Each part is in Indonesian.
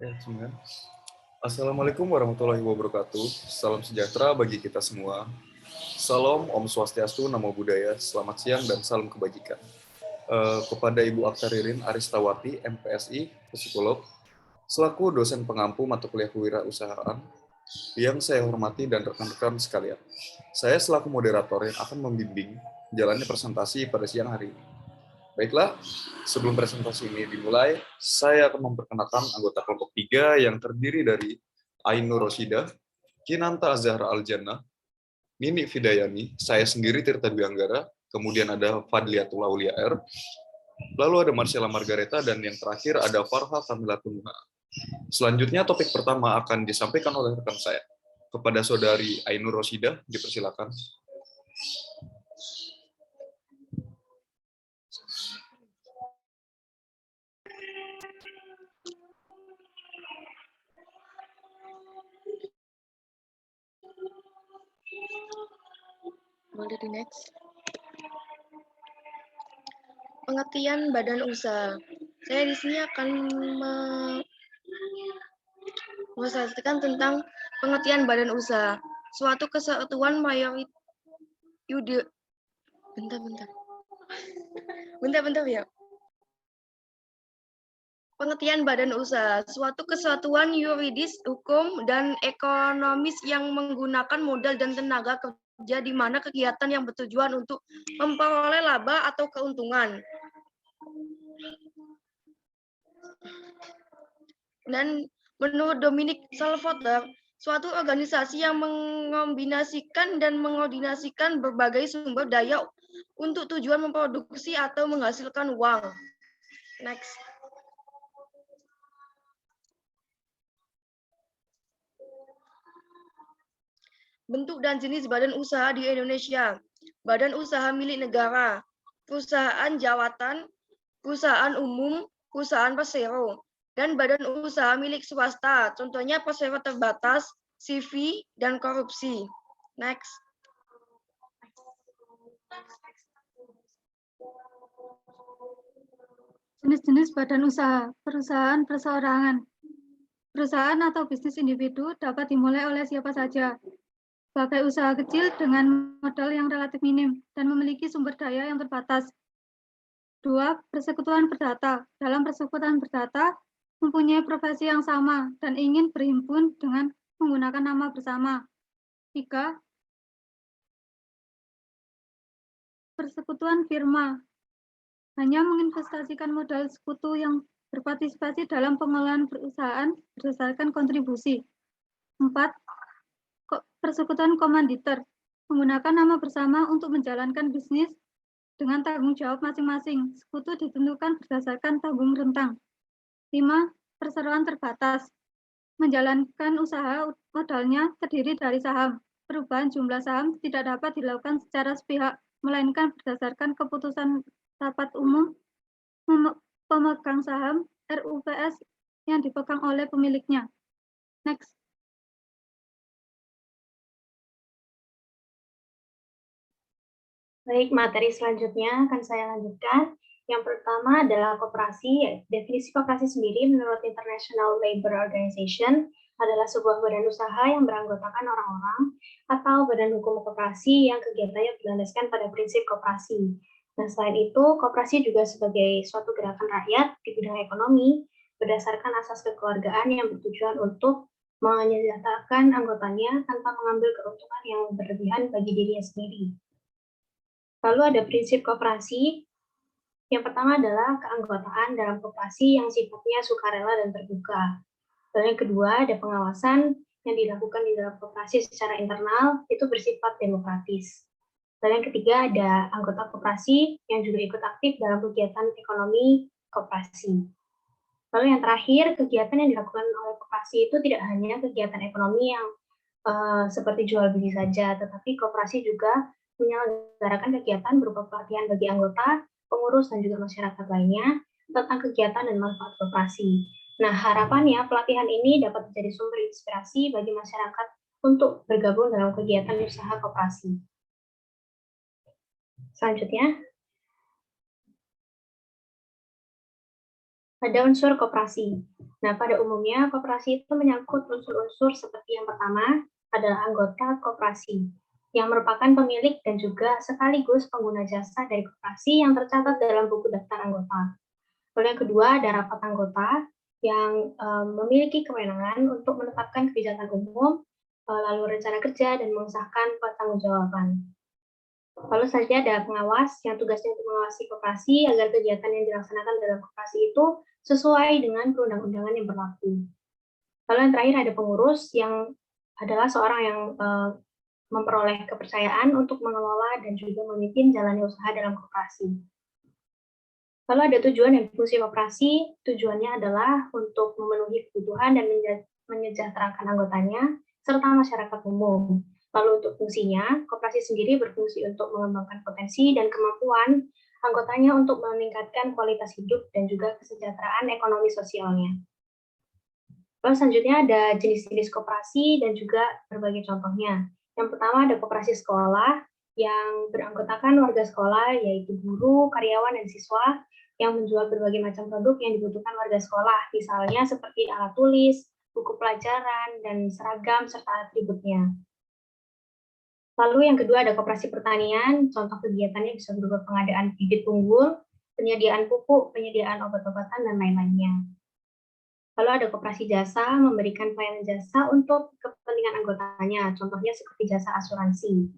Ya, semuanya. Assalamualaikum warahmatullahi wabarakatuh. Salam sejahtera bagi kita semua. Salam, Om Swastiastu, Namo Buddhaya, selamat siang dan salam kebajikan. Kepada Ibu Akta Ririn Aristawati, MPSI, psikolog, selaku dosen pengampu mata kuliah kewirausahaan, yang saya hormati dan rekan-rekan sekalian. Saya selaku moderator yang akan membimbing jalannya presentasi pada siang hari ini. Baiklah, sebelum presentasi ini dimulai, saya akan memperkenalkan anggota kelompok 3 yang terdiri dari Ainur Rosida, Kinanta Zahra Aljannah, Nini Fidayani, saya sendiri Tirta Dwi Anggara, kemudian ada Fadliatul Aulia R, lalu ada Marcella Margareta, dan yang terakhir ada Farha Kamila Tunha. Selanjutnya topik pertama akan disampaikan oleh rekan saya. Kepada saudari Ainur Rosida, dipersilakan. Boleh di next. Pengertian badan usaha. Saya di sini akan mempresentasikan tentang pengertian badan usaha. Suatu kesatuan mayoritas. Bentar ya. Pengertian badan usaha, suatu kesatuan yuridis, hukum, dan ekonomis yang menggunakan modal dan tenaga kerja di mana kegiatan yang bertujuan untuk memperoleh laba atau keuntungan. Dan menurut Dominic Salvator, suatu organisasi yang mengombinasikan dan mengordinasikan berbagai sumber daya untuk tujuan memproduksi atau menghasilkan uang. Next. Bentuk dan jenis badan usaha di Indonesia. Badan usaha milik negara, perusahaan jawatan, perusahaan umum, perusahaan persero, dan badan usaha milik swasta, contohnya persero terbatas, CV, dan korupsi. Next. Jenis-jenis badan usaha, perusahaan perseorangan. Perusahaan atau bisnis individu dapat dimulai oleh siapa saja. Sebagai usaha kecil dengan modal yang relatif minim dan memiliki sumber daya yang terbatas. 2. Persekutuan perdata. Dalam persekutuan perdata, mempunyai profesi yang sama dan ingin berhimpun dengan menggunakan nama bersama. 3. Persekutuan firma. Hanya menginvestasikan modal sekutu yang berpartisipasi dalam pengelolaan perusahaan berdasarkan kontribusi. 4. Persekutuan komanditer, menggunakan nama bersama untuk menjalankan bisnis dengan tanggung jawab masing-masing. Sekutu ditentukan berdasarkan tanggung rentang. 5. Perseroan terbatas, menjalankan usaha modalnya terdiri dari saham. Perubahan jumlah saham tidak dapat dilakukan secara sepihak, melainkan berdasarkan keputusan rapat umum pemegang saham RUPS yang dipegang oleh pemiliknya. Next. Baik, materi selanjutnya akan saya lanjutkan. Yang pertama adalah koperasi. Definisi koperasi sendiri menurut International Labour Organization adalah sebuah badan usaha yang beranggotakan orang-orang atau badan hukum koperasi yang kegiatannya berlandaskan pada prinsip koperasi. Nah, selain itu, koperasi juga sebagai suatu gerakan rakyat di bidang ekonomi berdasarkan asas kekeluargaan yang bertujuan untuk menyejahterakan anggotanya tanpa mengambil keuntungan yang berlebihan bagi dirinya sendiri. Lalu ada prinsip koperasi. Yang pertama adalah keanggotaan dalam koperasi yang sifatnya sukarela dan terbuka. Lalu yang kedua ada pengawasan yang dilakukan di dalam koperasi secara internal, itu bersifat demokratis. Lalu yang ketiga ada anggota koperasi yang juga ikut aktif dalam kegiatan ekonomi koperasi. Lalu yang terakhir, kegiatan yang dilakukan oleh koperasi itu tidak hanya kegiatan ekonomi yang seperti jual beli saja, tetapi koperasi juga menyelenggarakan kegiatan berupa pelatihan bagi anggota, pengurus, dan juga masyarakat lainnya tentang kegiatan dan manfaat koperasi. Nah, harapannya pelatihan ini dapat menjadi sumber inspirasi bagi masyarakat untuk bergabung dalam kegiatan usaha koperasi. Selanjutnya, Ada unsur koperasi. Nah, pada umumnya koperasi itu menyangkut unsur-unsur seperti yang pertama adalah anggota koperasi, yang merupakan pemilik dan juga sekaligus pengguna jasa dari koperasi yang tercatat dalam buku daftar anggota. Lalu yang kedua ada rapat anggota yang memiliki kewenangan untuk menetapkan kebijakan umum, lalu rencana kerja dan mengesahkan pertanggungjawaban. Lalu selanjutnya ada pengawas yang tugasnya untuk mengawasi koperasi agar kegiatan yang dilaksanakan dalam koperasi itu sesuai dengan perundang-undangan yang berlaku. Lalu yang terakhir ada pengurus yang adalah seorang yang memperoleh kepercayaan untuk mengelola dan juga memimpin jalannya usaha dalam koperasi. Lalu ada tujuan dan fungsi koperasi. Tujuannya adalah untuk memenuhi kebutuhan dan menyejahterakan anggotanya serta masyarakat umum. Lalu untuk fungsinya, koperasi sendiri berfungsi untuk mengembangkan potensi dan kemampuan anggotanya untuk meningkatkan kualitas hidup dan juga kesejahteraan ekonomi sosialnya. Lalu selanjutnya ada jenis-jenis koperasi dan juga berbagai contohnya. Yang pertama ada koperasi sekolah yang beranggotakan warga sekolah, yaitu guru, karyawan, dan siswa yang menjual berbagai macam produk yang dibutuhkan warga sekolah, misalnya seperti alat tulis, buku pelajaran, dan seragam, serta atributnya. Lalu yang kedua ada koperasi pertanian, contoh kegiatannya bisa berupa pengadaan bibit unggul, penyediaan pupuk, penyediaan obat-obatan, dan lain-lainnya. Lalu ada koperasi jasa, memberikan pelayanan jasa untuk kepentingan anggotanya, contohnya seperti jasa asuransi.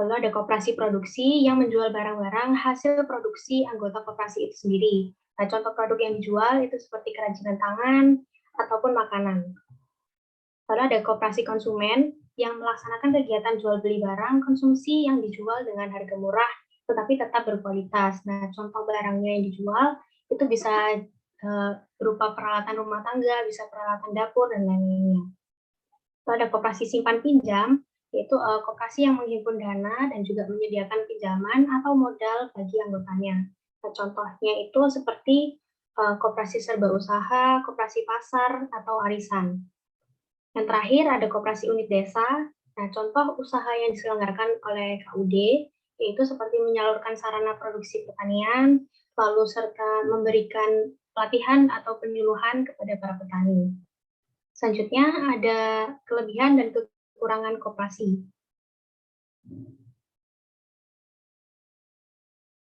Lalu ada koperasi produksi yang menjual barang-barang hasil produksi anggota koperasi itu sendiri. Nah, contoh produk yang dijual itu seperti kerajinan tangan ataupun makanan. Lalu ada koperasi konsumen yang melaksanakan kegiatan jual beli barang konsumsi yang dijual dengan harga murah tetapi tetap berkualitas. Nah, contoh barangnya yang dijual itu bisa berupa peralatan rumah tangga, bisa peralatan dapur, dan lain-lainnya. Lalu ada koperasi simpan pinjam, yaitu koperasi yang menghimpun dana dan juga menyediakan pinjaman atau modal bagi anggotanya. Nah, contohnya itu seperti koperasi serba usaha, koperasi pasar, atau arisan. Yang terakhir ada koperasi unit desa. Nah, contoh usaha yang diselenggarakan oleh KUD, yaitu seperti menyalurkan sarana produksi pertanian, lalu serta memberikan pelatihan atau penyuluhan kepada para petani. Selanjutnya ada kelebihan dan kekurangan koperasi.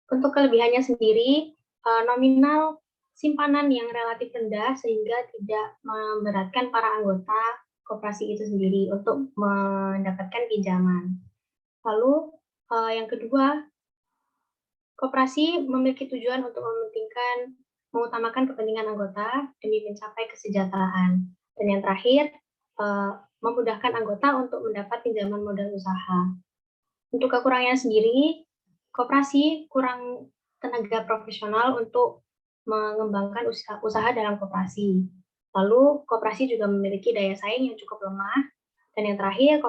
Untuk kelebihannya sendiri, nominal simpanan yang relatif rendah sehingga tidak memberatkan para anggota koperasi itu sendiri untuk mendapatkan pinjaman. Lalu yang kedua, koperasi memiliki tujuan untuk mengutamakan kepentingan anggota demi mencapai kesejahteraan. Dan yang terakhir, memudahkan anggota untuk mendapat pinjaman modal usaha. Untuk kekurangannya sendiri, koperasi kurang tenaga profesional untuk mengembangkan usaha dalam koperasi. Lalu, koperasi juga memiliki daya saing yang cukup lemah. Dan yang terakhir,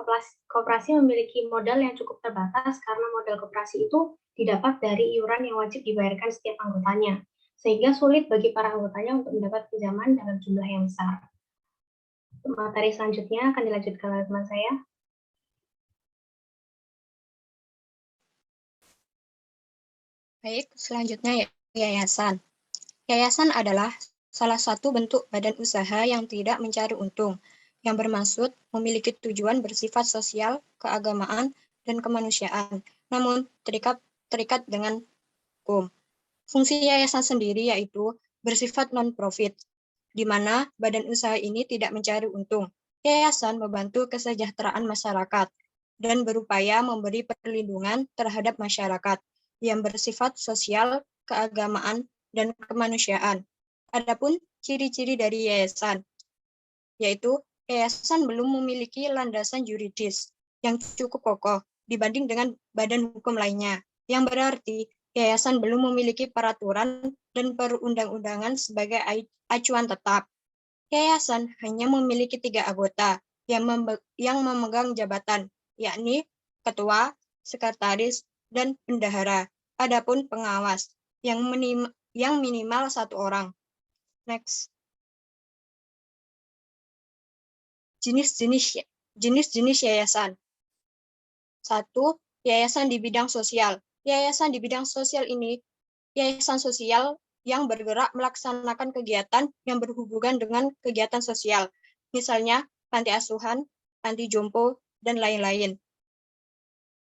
koperasi memiliki modal yang cukup terbatas karena modal koperasi itu didapat dari iuran yang wajib dibayarkan setiap anggotanya, sehingga sulit bagi para anggotanya untuk mendapat pinjaman dalam jumlah yang besar. Materi selanjutnya akan dilanjutkan oleh teman saya. Baik, selanjutnya yayasan. Yayasan adalah salah satu bentuk badan usaha yang tidak mencari untung, yang bermaksud memiliki tujuan bersifat sosial, keagamaan, dan kemanusiaan, namun terikat dengan hukum. Fungsi yayasan sendiri yaitu bersifat non-profit, di mana badan usaha ini tidak mencari untung. Yayasan membantu kesejahteraan masyarakat dan berupaya memberi perlindungan terhadap masyarakat yang bersifat sosial, keagamaan, dan kemanusiaan. Adapun ciri-ciri dari yayasan, yaitu yayasan belum memiliki landasan yuridis yang cukup kokoh dibanding dengan badan hukum lainnya, yang berarti yayasan belum memiliki peraturan dan perundang-undangan sebagai acuan tetap. Yayasan hanya memiliki 3 anggota yang memegang jabatan, yakni ketua, sekretaris, dan bendahara. Adapun pengawas yang minimal 1 orang. Next. Jenis-jenis yayasan. 1. Yayasan di bidang sosial. Yayasan di bidang sosial ini yayasan sosial yang bergerak melaksanakan kegiatan yang berhubungan dengan kegiatan sosial, misalnya panti asuhan, panti jompo, dan lain-lain.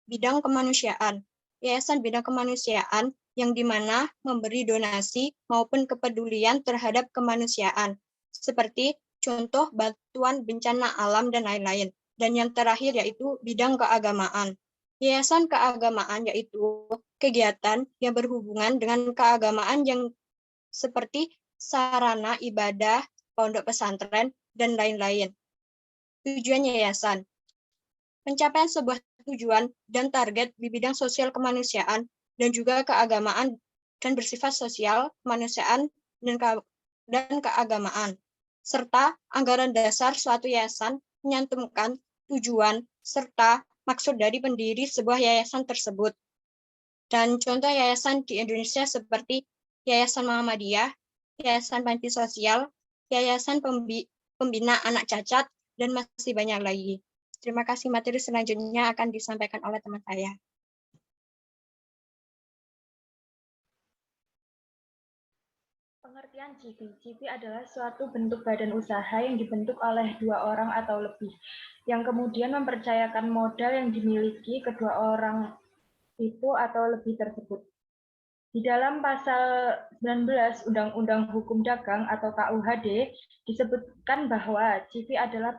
Bidang kemanusiaan. Yayasan bidang kemanusiaan yang dimana memberi donasi maupun kepedulian terhadap kemanusiaan, seperti contoh bantuan bencana alam dan lain-lain. Dan yang terakhir yaitu bidang keagamaan. Yayasan keagamaan yaitu kegiatan yang berhubungan dengan keagamaan yang seperti sarana ibadah, pondok pesantren, dan lain-lain. Tujuan yayasan. Pencapaian sebuah tujuan dan target di bidang sosial kemanusiaan dan juga keagamaan dan bersifat sosial, kemanusiaan, dan keagamaan. Serta anggaran dasar suatu yayasan menyantumkan tujuan serta maksud dari pendiri sebuah yayasan tersebut. Dan contoh yayasan di Indonesia seperti Yayasan Muhammadiyah, Yayasan Panti Sosial, Yayasan Pembina Anak Cacat, dan masih banyak lagi. Terima kasih, materi selanjutnya akan disampaikan oleh teman saya. Pengertian CV. CV adalah suatu bentuk badan usaha yang dibentuk oleh 2 orang atau lebih, yang kemudian mempercayakan modal yang dimiliki kedua orang itu atau lebih tersebut. Di dalam pasal 19 Undang-Undang Hukum Dagang atau KUHD disebutkan bahwa CV adalah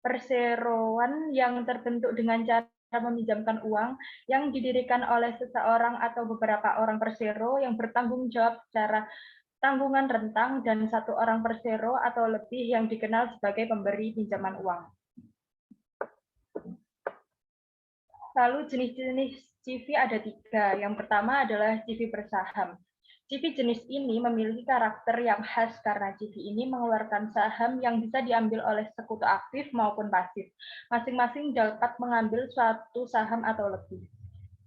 perseroan yang terbentuk dengan cara meminjamkan uang yang didirikan oleh seseorang atau beberapa orang persero yang bertanggung jawab secara tanggungan rentang dan 1 orang persero atau lebih yang dikenal sebagai pemberi pinjaman uang. Lalu jenis-jenis CV ada 3. Yang pertama adalah CV bersaham. CV jenis ini memiliki karakter yang khas karena CV ini mengeluarkan saham yang bisa diambil oleh sekutu aktif maupun pasif. Masing-masing dapat mengambil suatu saham atau lebih.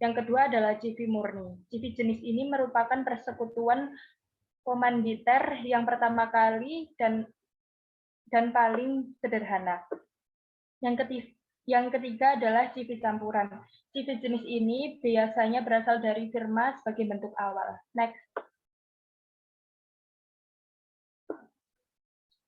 Yang kedua adalah CV murni. CV jenis ini merupakan persekutuan komanditer yang pertama kali dan paling sederhana. Yang ketiga adalah CV campuran. CV jenis ini biasanya berasal dari firma sebagai bentuk awal. Next.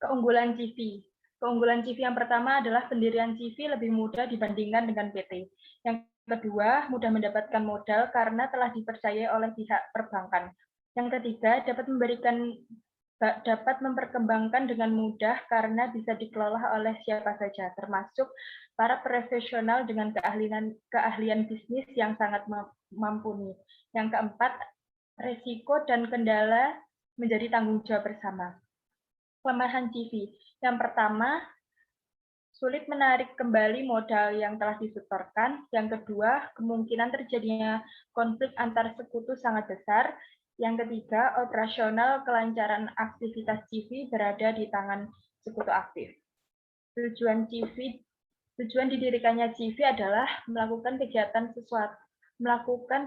Keunggulan CV. Keunggulan CV yang pertama adalah pendirian CV lebih mudah dibandingkan dengan PT. Yang kedua, mudah mendapatkan modal karena telah dipercayai oleh pihak perbankan. Yang ketiga, dapat memperkembangkan dengan mudah karena bisa dikelola oleh siapa saja, termasuk para profesional dengan keahlian bisnis yang sangat mumpuni. Yang keempat, risiko dan kendala menjadi tanggung jawab bersama. Kelemahan CV. Yang pertama, sulit menarik kembali modal yang telah disetorkan. Yang kedua, kemungkinan terjadinya konflik antar sekutu sangat besar. Yang ketiga, operasional kelancaran aktivitas CV berada di tangan sekutu aktif. Tujuan didirikannya CV adalah melakukan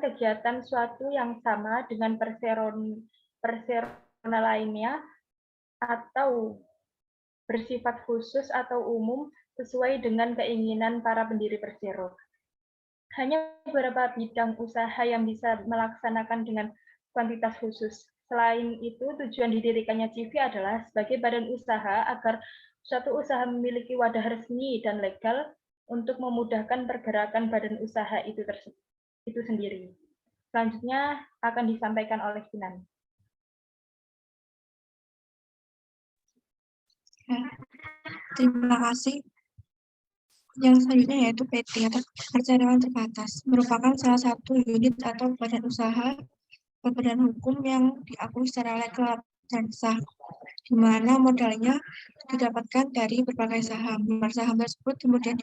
kegiatan suatu yang sama dengan persero lainnya atau bersifat khusus atau umum sesuai dengan keinginan para pendiri persero. Hanya beberapa bidang usaha yang bisa melaksanakan dengan kuantitas khusus. Selain itu, tujuan didirikannya CV adalah sebagai badan usaha agar suatu usaha memiliki wadah resmi dan legal untuk memudahkan pergerakan badan usaha itu sendiri. Selanjutnya akan disampaikan oleh Kinan. Terima kasih. Yang selanjutnya yaitu PT atau perseroan terbatas, merupakan salah satu unit atau badan usaha badan hukum yang diakui secara legal dan sah, di mana modalnya didapatkan dari berbagai saham. Saham tersebut kemudian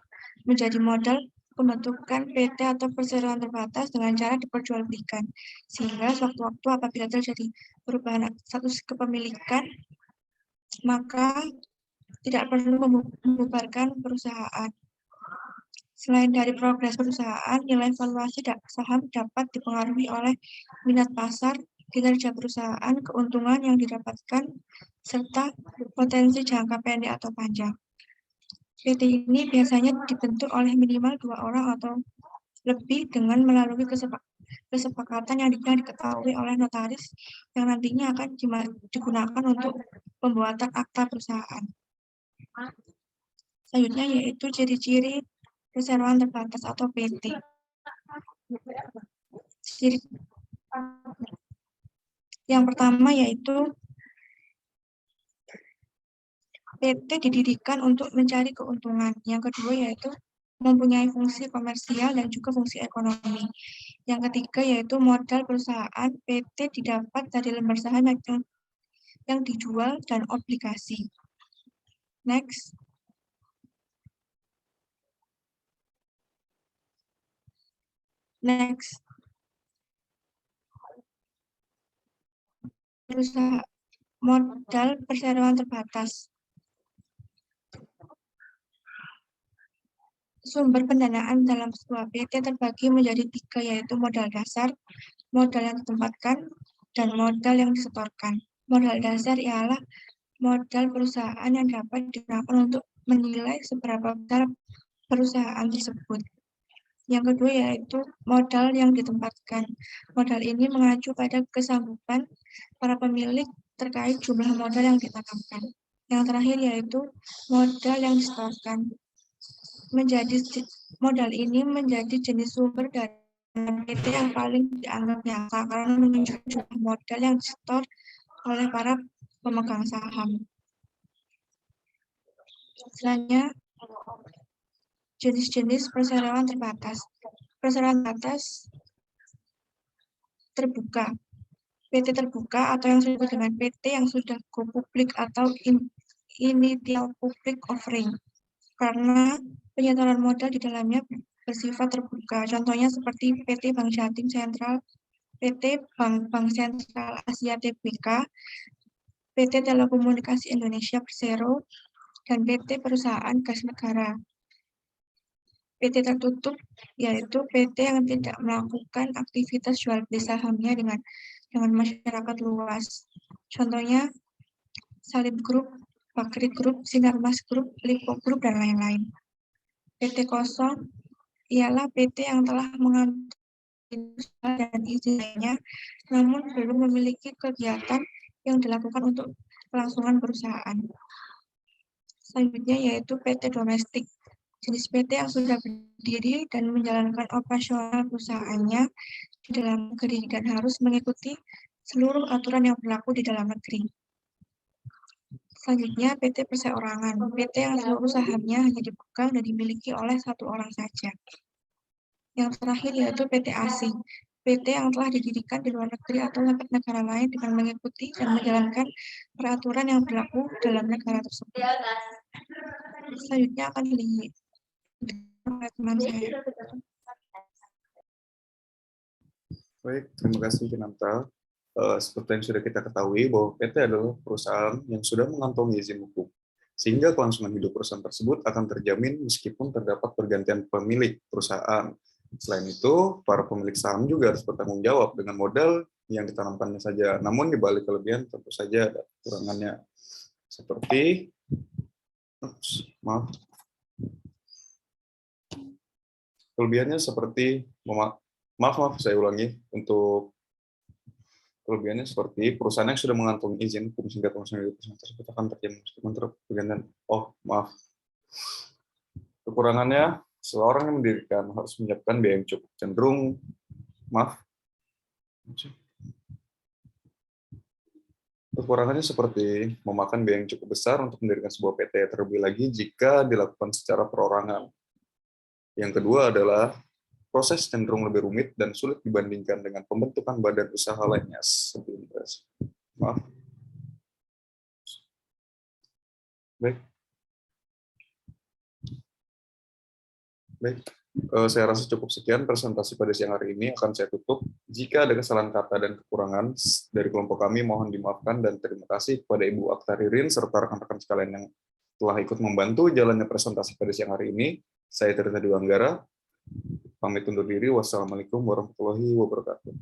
menjadi modal pembentukan PT atau perseroan terbatas dengan cara diperjualbelikan, sehingga sewaktu-waktu apabila terjadi perubahan status kepemilikan, maka tidak perlu membubarkan perusahaan. Selain dari progres perusahaan, nilai valuasi saham dapat dipengaruhi oleh minat pasar, kinerja perusahaan, keuntungan yang didapatkan, serta potensi jangka pendek atau panjang. PT ini biasanya dibentuk oleh minimal 2 orang atau lebih dengan melalui kesepakatan yang diketahui oleh notaris yang nantinya akan digunakan untuk pembuatan akta perusahaan. Selanjutnya yaitu ciri-ciri perseroan terbatas atau PT. Yang pertama yaitu PT didirikan untuk mencari keuntungan. Yang kedua yaitu mempunyai fungsi komersial dan juga fungsi ekonomi. Yang ketiga yaitu modal perusahaan PT didapat dari lembar saham yang dijual dan obligasi. Next. Perusahaan modal perseroan terbatas. Sumber pendanaan dalam sebuah PT terbagi menjadi 3, yaitu modal dasar, modal yang ditempatkan, dan modal yang disetorkan. Modal dasar ialah modal perusahaan yang dapat digunakan untuk menilai seberapa besar perusahaan tersebut. Yang kedua yaitu modal yang ditempatkan. Modal ini mengacu pada kesanggupan para pemilik terkait jumlah modal yang ditanamkan. Yang terakhir yaitu modal yang disetorkan. Modal ini menjadi jenis sumber dari PT yang paling dianggap nyata karena menunjukkan jumlah modal yang disetor oleh para pemegang saham. Selanjutnya, jenis-jenis perseroan terbatas. Perseroan terbatas terbuka. PT terbuka atau yang disebut dengan PT yang sudah go public atau initial public offering. Karena penyetoran modal di dalamnya bersifat terbuka. Contohnya seperti PT Bank Jatim Sentral, PT Bank Sentral Asia Tbk, PT Telekomunikasi Indonesia Persero, dan PT Perusahaan Gas Negara. PT tertutup yaitu PT yang tidak melakukan aktivitas jual beli sahamnya dengan masyarakat luas. Contohnya Salim Group, Bakri Group, Sinarmas Group, Lipo Group, dan lain-lain. PT kosong ialah PT yang telah mengantongi dan izin lainnya, namun belum memiliki kegiatan yang dilakukan untuk kelangsungan perusahaan. Selanjutnya yaitu PT domestik. Jenis PT yang sudah berdiri dan menjalankan operasional perusahaannya di dalam negeri dan harus mengikuti seluruh aturan yang berlaku di dalam negeri. Selanjutnya, PT perseorangan. PT yang seluruh sahamnya hanya dipegang dan dimiliki oleh satu orang saja. Yang terakhir yaitu PT asing. PT yang telah didirikan di luar negeri atau negara lain dengan mengikuti dan menjalankan peraturan yang berlaku dalam negara tersebut. Selanjutnya akan oleh teman saya. Baik, terima kasih Kinanta. Seperti yang sudah kita ketahui bahwa PT adalah perusahaan yang sudah mengantongi izin hukum, sehingga kelangsungan hidup perusahaan tersebut akan terjamin meskipun terdapat pergantian pemilik perusahaan. Selain itu, para pemilik saham juga harus bertanggung jawab dengan modal yang ditanamkannya saja. Namun di balik kelebihan tentu saja ada kekurangannya. Seperti kelebihannya seperti maaf saya ulangi untuk kelebihannya seperti perusahaan yang sudah mengantongi izin hukum sehingga kelangsungan hidup perusahaan tersebut akan terjamin meskipun pergantian. Kekurangannya, seorang yang mendirikan harus menyiapkan biaya yang cukup cenderung Kekurangannya seperti memakan biaya yang cukup besar untuk mendirikan sebuah PT, terlebih lagi jika dilakukan secara perorangan. Yang kedua adalah proses cenderung lebih rumit dan sulit dibandingkan dengan pembentukan badan usaha lainnya sebelum Baik. Saya rasa cukup sekian presentasi pada siang hari ini, akan saya tutup. Jika ada kesalahan kata dan kekurangan dari kelompok kami, mohon dimaafkan dan terima kasih kepada Ibu Akta Ririn serta rekan-rekan sekalian yang telah ikut membantu jalannya presentasi pada siang hari ini. Saya Tirta Dwi Anggara, pamit undur diri. Wassalamualaikum warahmatullahi wabarakatuh.